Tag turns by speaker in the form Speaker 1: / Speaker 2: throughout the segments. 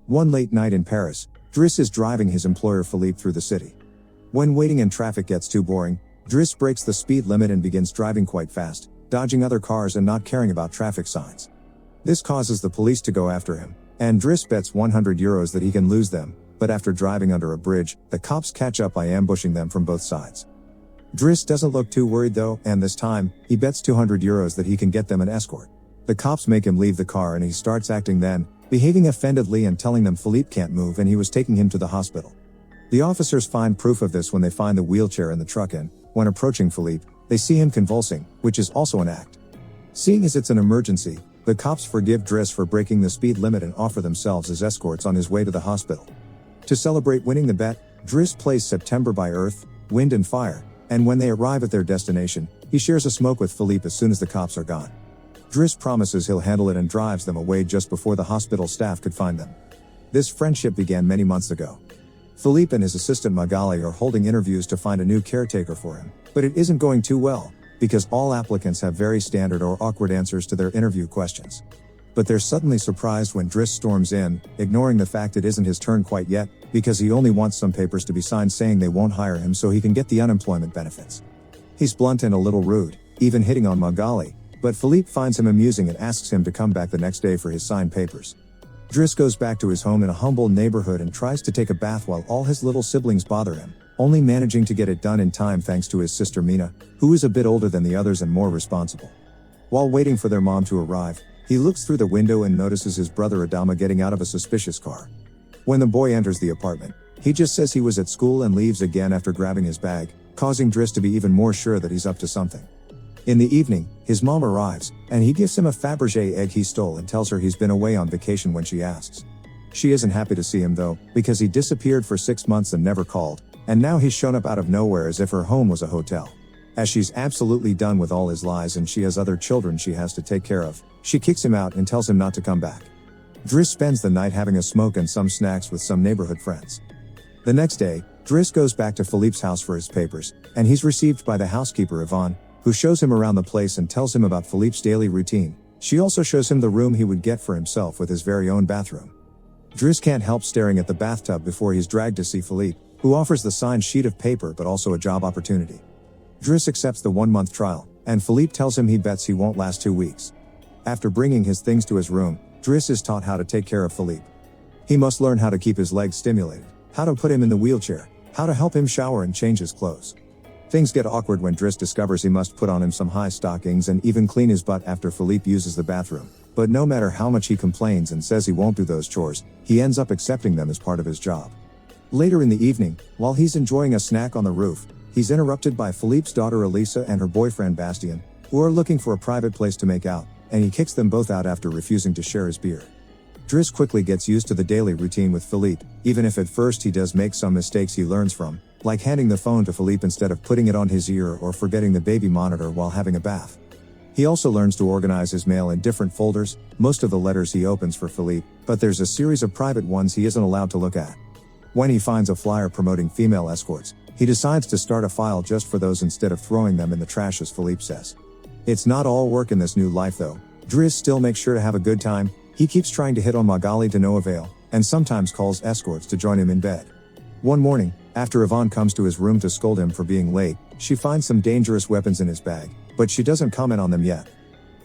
Speaker 1: One late night in Paris, Driss is driving his employer Philippe through the city. When waiting in traffic gets too boring, Driss breaks the speed limit and begins driving quite fast, dodging other cars and not caring about traffic signs. This causes the police to go after him, and Driss bets €100 that he can lose them, but after driving under a bridge, the cops catch up by ambushing them from both sides. Driss doesn't look too worried though, and this time, he bets €200 that he can get them an escort. The cops make him leave the car and he starts acting then, behaving offendedly and telling them Philippe can't move and he was taking him to the hospital. The officers find proof of this when they find the wheelchair in the truck and, when approaching Philippe, they see him convulsing, which is also an act. Seeing as it's an emergency, the cops forgive Driss for breaking the speed limit and offer themselves as escorts on his way to the hospital. To celebrate winning the bet, Driss plays September by Earth, Wind and Fire, and when they arrive at their destination, he shares a smoke with Philippe as soon as the cops are gone. Driss promises he'll handle it and drives them away just before the hospital staff could find them. This friendship began many months ago. Philippe and his assistant Magali are holding interviews to find a new caretaker for him, but it isn't going too well, because all applicants have very standard or awkward answers to their interview questions. But they're suddenly surprised when Driss storms in, ignoring the fact it isn't his turn quite yet, because he only wants some papers to be signed saying they won't hire him so he can get the unemployment benefits. He's blunt and a little rude, even hitting on Magali, but Philippe finds him amusing and asks him to come back the next day for his signed papers. Driss goes back to his home in a humble neighborhood and tries to take a bath while all his little siblings bother him, only managing to get it done in time thanks to his sister Mina, who is a bit older than the others and more responsible. While waiting for their mom to arrive, he looks through the window and notices his brother Adama getting out of a suspicious car. When the boy enters the apartment, he just says he was at school and leaves again after grabbing his bag, causing Driss to be even more sure that he's up to something. In the evening, his mom arrives, and he gives him a Fabergé egg he stole and tells her he's been away on vacation when she asks. She isn't happy to see him though, because he disappeared for 6 months and never called, and now he's shown up out of nowhere as if her home was a hotel. As she's absolutely done with all his lies and she has other children she has to take care of, she kicks him out and tells him not to come back. Driss spends the night having a smoke and some snacks with some neighborhood friends. The next day, Driss goes back to Philippe's house for his papers, and he's received by the housekeeper Yvonne, who shows him around the place and tells him about Philippe's daily routine. She also shows him the room he would get for himself with his very own bathroom. Driss can't help staring at the bathtub before he's dragged to see Philippe, who offers the signed sheet of paper but also a job opportunity. Driss accepts the 1-month trial, and Philippe tells him he bets he won't last 2 weeks. After bringing his things to his room, Driss is taught how to take care of Philippe. He must learn how to keep his legs stimulated, how to put him in the wheelchair, how to help him shower and change his clothes. Things get awkward when Driss discovers he must put on him some high stockings and even clean his butt after Philippe uses the bathroom, but no matter how much he complains and says he won't do those chores, he ends up accepting them as part of his job. Later in the evening, while he's enjoying a snack on the roof, he's interrupted by Philippe's daughter Elisa and her boyfriend Bastien, who are looking for a private place to make out, and he kicks them both out after refusing to share his beer. Driss quickly gets used to the daily routine with Philippe, even if at first he does make some mistakes he learns from, like handing the phone to Philippe instead of putting it on his ear or forgetting the baby monitor while having a bath. He also learns to organize his mail in different folders, most of the letters he opens for Philippe, but there's a series of private ones he isn't allowed to look at. When he finds a flyer promoting female escorts, he decides to start a file just for those instead of throwing them in the trash as Philippe says. It's not all work in this new life though. Driss still makes sure to have a good time. He keeps trying to hit on Magali to no avail, and sometimes calls escorts to join him in bed. One morning, after Yvonne comes to his room to scold him for being late, she finds some dangerous weapons in his bag, but she doesn't comment on them yet.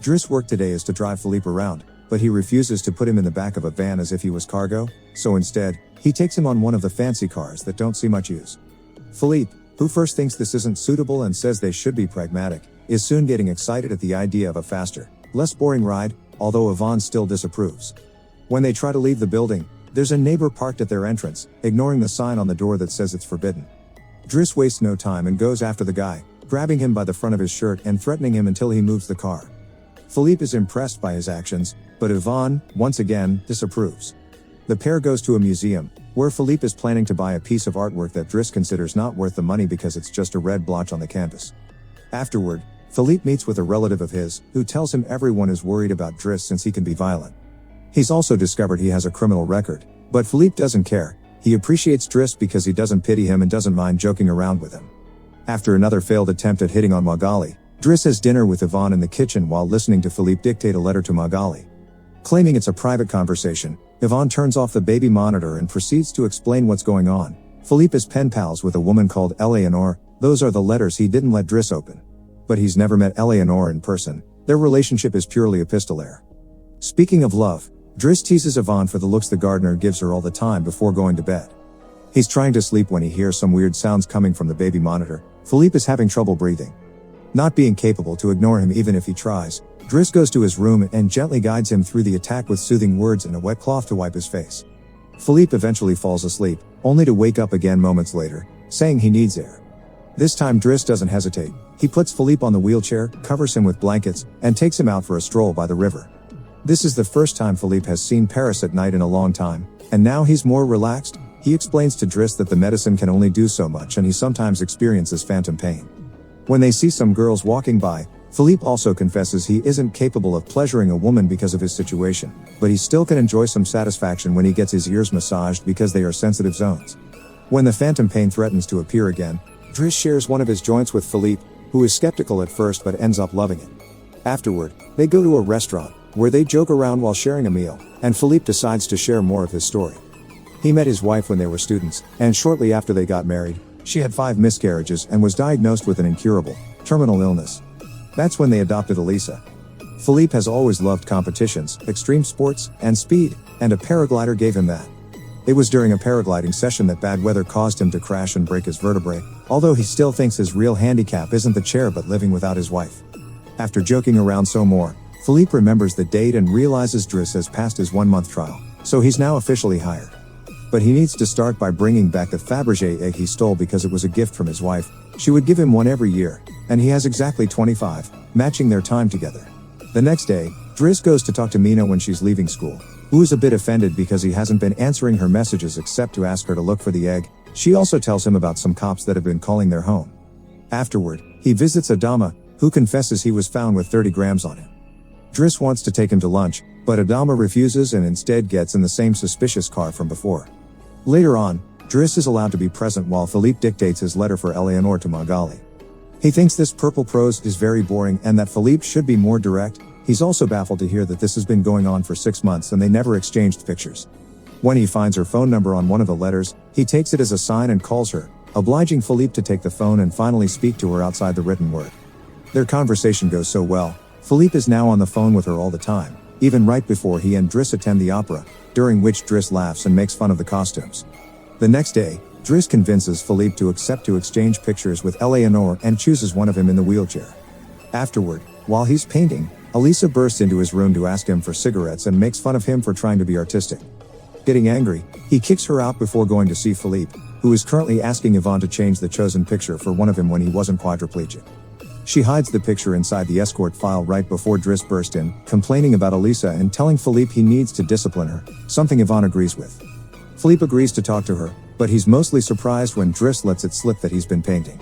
Speaker 1: Driss' work today is to drive Philippe around, but he refuses to put him in the back of a van as if he was cargo, so instead, he takes him on one of the fancy cars that don't see much use. Philippe, who first thinks this isn't suitable and says they should be pragmatic, is soon getting excited at the idea of a faster, less boring ride, although Yvonne still disapproves. When they try to leave the building, there's a neighbor parked at their entrance, ignoring the sign on the door that says it's forbidden. Driss wastes no time and goes after the guy, grabbing him by the front of his shirt and threatening him until he moves the car. Philippe is impressed by his actions, but Yvonne, once again, disapproves. The pair goes to a museum, where Philippe is planning to buy a piece of artwork that Driss considers not worth the money because it's just a red blotch on the canvas. Afterward, Philippe meets with a relative of his, who tells him everyone is worried about Driss since he can be violent. He's also discovered he has a criminal record, but Philippe doesn't care. He appreciates Driss because he doesn't pity him and doesn't mind joking around with him. After another failed attempt at hitting on Magali, Driss has dinner with Yvonne in the kitchen while listening to Philippe dictate a letter to Magali. Claiming it's a private conversation, Yvonne turns off the baby monitor and proceeds to explain what's going on. Philippe is pen pals with a woman called Eleanor. Those are the letters he didn't let Driss open. But he's never met Eleanor in person. Their relationship is purely epistolary. Speaking of love, Driss teases Yvonne for the looks the gardener gives her all the time before going to bed. He's trying to sleep when he hears some weird sounds coming from the baby monitor. Philippe is having trouble breathing. Not being capable to ignore him even if he tries, Driss goes to his room and gently guides him through the attack with soothing words and a wet cloth to wipe his face. Philippe eventually falls asleep, only to wake up again moments later, saying he needs air. This time Driss doesn't hesitate. He puts Philippe on the wheelchair, covers him with blankets, and takes him out for a stroll by the river. This is the first time Philippe has seen Paris at night in a long time, and now he's more relaxed. He explains to Driss that the medicine can only do so much and he sometimes experiences phantom pain. When they see some girls walking by, Philippe also confesses he isn't capable of pleasuring a woman because of his situation, but he still can enjoy some satisfaction when he gets his ears massaged because they are sensitive zones. When the phantom pain threatens to appear again, Driss shares one of his joints with Philippe, who is skeptical at first but ends up loving it. Afterward, they go to a restaurant, where they joke around while sharing a meal, and Philippe decides to share more of his story. He met his wife when they were students, and shortly after they got married, she had 5 miscarriages and was diagnosed with an incurable, terminal illness. That's when they adopted Elisa. Philippe has always loved competitions, extreme sports, and speed, and a paraglider gave him that. It was during a paragliding session that bad weather caused him to crash and break his vertebrae, although he still thinks his real handicap isn't the chair but living without his wife. After joking around some more, Philippe remembers the date and realizes Driss has passed his 1-month trial, so he's now officially hired. But he needs to start by bringing back the Fabergé egg he stole because it was a gift from his wife. She would give him one every year, and he has exactly 25, matching their time together. The next day, Driss goes to talk to Mina when she's leaving school, who is a bit offended because he hasn't been answering her messages except to ask her to look for the egg. She also tells him about some cops that have been calling their home. Afterward, he visits Adama, who confesses he was found with 30 grams on him. Driss wants to take him to lunch, but Adama refuses and instead gets in the same suspicious car from before. Later on, Driss is allowed to be present while Philippe dictates his letter for Eleanor to Magali. He thinks this purple prose is very boring and that Philippe should be more direct. He's also baffled to hear that this has been going on for 6 months and they never exchanged pictures. When he finds her phone number on one of the letters, he takes it as a sign and calls her, obliging Philippe to take the phone and finally speak to her outside the written word. Their conversation goes so well, Philippe is now on the phone with her all the time, even right before he and Driss attend the opera, during which Driss laughs and makes fun of the costumes. The next day, Driss convinces Philippe to accept to exchange pictures with Eleanor and chooses one of him in the wheelchair. Afterward, while he's painting, Elisa bursts into his room to ask him for cigarettes and makes fun of him for trying to be artistic. Getting angry, he kicks her out before going to see Philippe, who is currently asking Yvonne to change the chosen picture for one of him when he wasn't quadriplegic. She hides the picture inside the escort file right before Driss burst in, complaining about Elisa and telling Philippe he needs to discipline her, something Yvonne agrees with. Philippe agrees to talk to her, but he's mostly surprised when Driss lets it slip that he's been painting.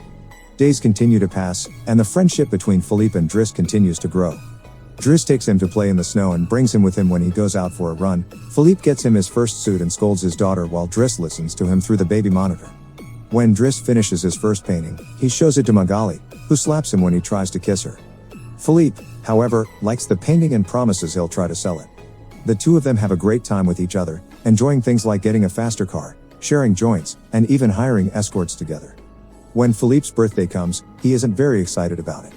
Speaker 1: Days continue to pass, and the friendship between Philippe and Driss continues to grow. Driss takes him to play in the snow and brings him with him when he goes out for a run. Philippe gets him his first suit and scolds his daughter while Driss listens to him through the baby monitor. When Driss finishes his first painting, he shows it to Magali, who slaps him when he tries to kiss her. Philippe, however, likes the painting and promises he'll try to sell it. The two of them have a great time with each other, enjoying things like getting a faster car, sharing joints, and even hiring escorts together. When Philippe's birthday comes, he isn't very excited about it.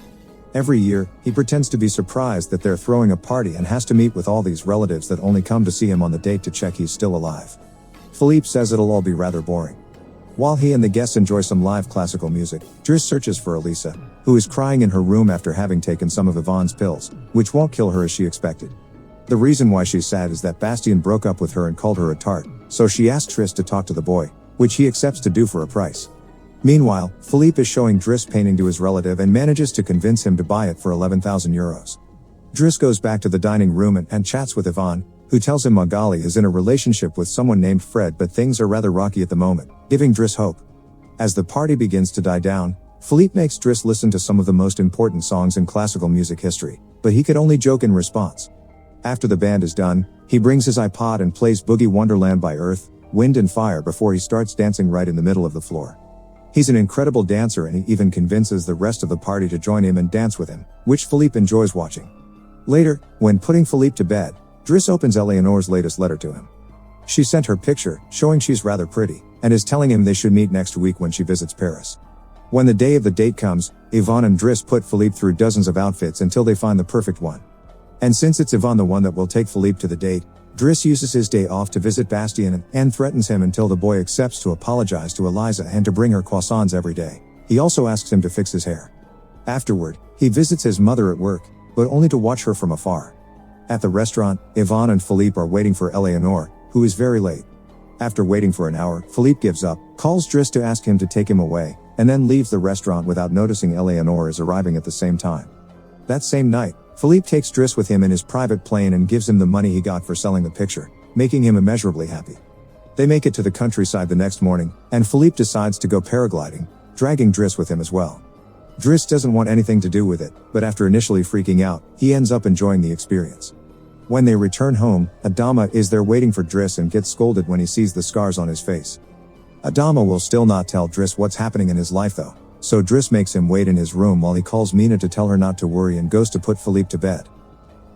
Speaker 1: Every year, he pretends to be surprised that they're throwing a party and has to meet with all these relatives that only come to see him on the date to check he's still alive. Philippe says it'll all be rather boring. While he and the guests enjoy some live classical music, Driss searches for Elisa, who is crying in her room after having taken some of Yvonne's pills, which won't kill her as she expected. The reason why she's sad is that Bastien broke up with her and called her a tart, so she asks Driss to talk to the boy, which he accepts to do for a price. Meanwhile, Philippe is showing Driss painting to his relative and manages to convince him to buy it for 11,000 euros. Driss goes back to the dining room and chats with Yvonne, who tells him Magali is in a relationship with someone named Fred, but things are rather rocky at the moment, giving Driss hope. As the party begins to die down, Philippe makes Driss listen to some of the most important songs in classical music history, but he could only joke in response. After the band is done, he brings his iPod and plays Boogie Wonderland by Earth, Wind and Fire before he starts dancing right in the middle of the floor. He's an incredible dancer and he even convinces the rest of the party to join him and dance with him, which Philippe enjoys watching. Later, when putting Philippe to bed, Driss opens Eleanor's latest letter to him. She sent her picture, showing she's rather pretty, and is telling him they should meet next week when she visits Paris. When the day of the date comes, Yvonne and Driss put Philippe through dozens of outfits until they find the perfect one. And since it's Yvonne the one that will take Philippe to the date, Driss uses his day off to visit Bastien and threatens him until the boy accepts to apologize to Eliza and to bring her croissants every day. He also asks him to fix his hair. Afterward, he visits his mother at work, but only to watch her from afar. At the restaurant, Yvonne and Philippe are waiting for Eleanor, who is very late. After waiting for an hour, Philippe gives up, calls Driss to ask him to take him away, and then leaves the restaurant without noticing Eleanor is arriving at the same time. That same night, Philippe takes Driss with him in his private plane and gives him the money he got for selling the picture, making him immeasurably happy. They make it to the countryside the next morning, and Philippe decides to go paragliding, dragging Driss with him as well. Driss doesn't want anything to do with it, but after initially freaking out, he ends up enjoying the experience. When they return home, Adama is there waiting for Driss and gets scolded when he sees the scars on his face. Adama will still not tell Driss what's happening in his life though, so Driss makes him wait in his room while he calls Mina to tell her not to worry and goes to put Philippe to bed.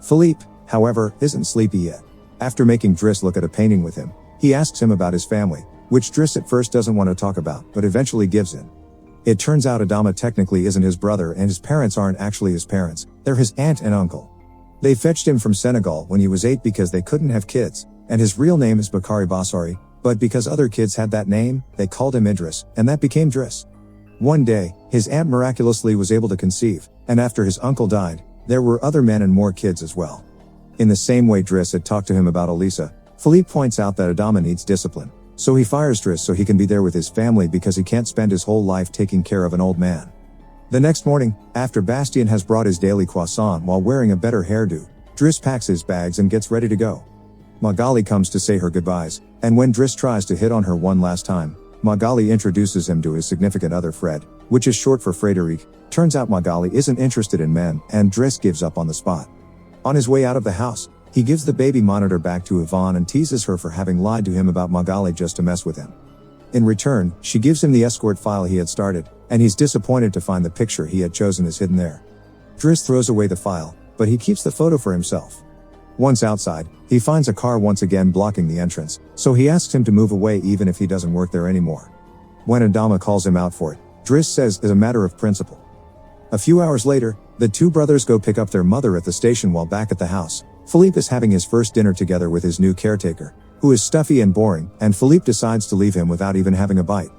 Speaker 1: Philippe, however, isn't sleepy yet. After making Driss look at a painting with him, he asks him about his family, which Driss at first doesn't want to talk about, but eventually gives in. It turns out Adama technically isn't his brother and his parents aren't actually his parents, they're his aunt and uncle. They fetched him from Senegal when he was 8 because they couldn't have kids, and his real name is Bakari Bassari, but because other kids had that name, they called him Idris, and that became Driss. One day, his aunt miraculously was able to conceive, and after his uncle died, there were other men and more kids as well. In the same way Driss had talked to him about Elisa, Philippe points out that Adama needs discipline, so he fires Driss so he can be there with his family because he can't spend his whole life taking care of an old man. The next morning, after Bastien has brought his daily croissant while wearing a better hairdo, Driss packs his bags and gets ready to go. Magali comes to say her goodbyes, and when Driss tries to hit on her one last time, Magali introduces him to his significant other Fred, which is short for Frédéric. Turns out Magali isn't interested in men, and Driss gives up on the spot. On his way out of the house, he gives the baby monitor back to Yvonne and teases her for having lied to him about Magali just to mess with him. In return, she gives him the escort file he had started, and he's disappointed to find the picture he had chosen is hidden there. Driss throws away the file, but he keeps the photo for himself. Once outside, he finds a car once again blocking the entrance, so he asks him to move away even if he doesn't work there anymore. When Adama calls him out for it, Driss says it's a matter of principle. A few hours later, the two brothers go pick up their mother at the station while back at the house. Philippe is having his first dinner together with his new caretaker, who is stuffy and boring, and Philippe decides to leave him without even having a bite.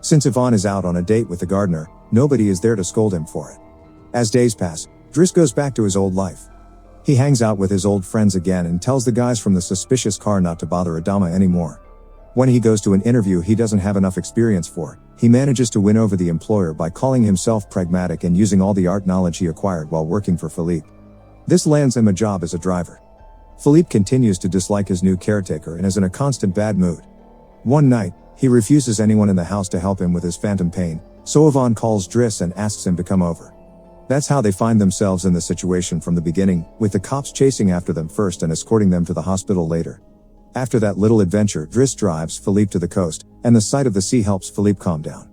Speaker 1: Since Yvonne is out on a date with the gardener, nobody is there to scold him for it. As days pass, Driss goes back to his old life. He hangs out with his old friends again and tells the guys from the suspicious car not to bother Adama anymore. When he goes to an interview he doesn't have enough experience for, he manages to win over the employer by calling himself pragmatic and using all the art knowledge he acquired while working for Philippe. This lands him a job as a driver. Philippe continues to dislike his new caretaker and is in a constant bad mood. One night, he refuses anyone in the house to help him with his phantom pain, so Yvonne calls Driss and asks him to come over. That's how they find themselves in the situation from the beginning, with the cops chasing after them first and escorting them to the hospital later. After that little adventure, Driss drives Philippe to the coast, and the sight of the sea helps Philippe calm down.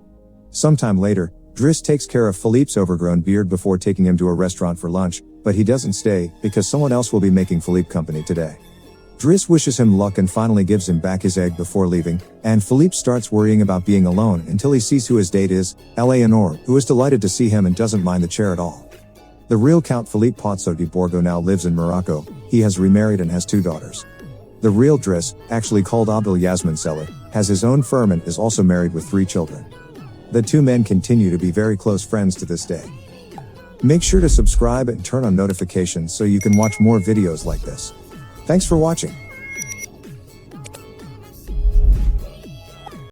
Speaker 1: Sometime later, Driss takes care of Philippe's overgrown beard before taking him to a restaurant for lunch, but he doesn't stay, because someone else will be making Philippe company today. Driss wishes him luck and finally gives him back his egg before leaving, and Philippe starts worrying about being alone until he sees who his date is, Eleanor, who is delighted to see him and doesn't mind the chair at all. The real Count Philippe Pozzo di Borgo now lives in Morocco. He has remarried and has 2 daughters. The real Driss, actually called Abdel Yasmin Seller, has his own firm and is also married with 3 children. The 2 men continue to be very close friends to this day. Make sure to subscribe and turn on notifications so you can watch more videos like this. Thanks for watching.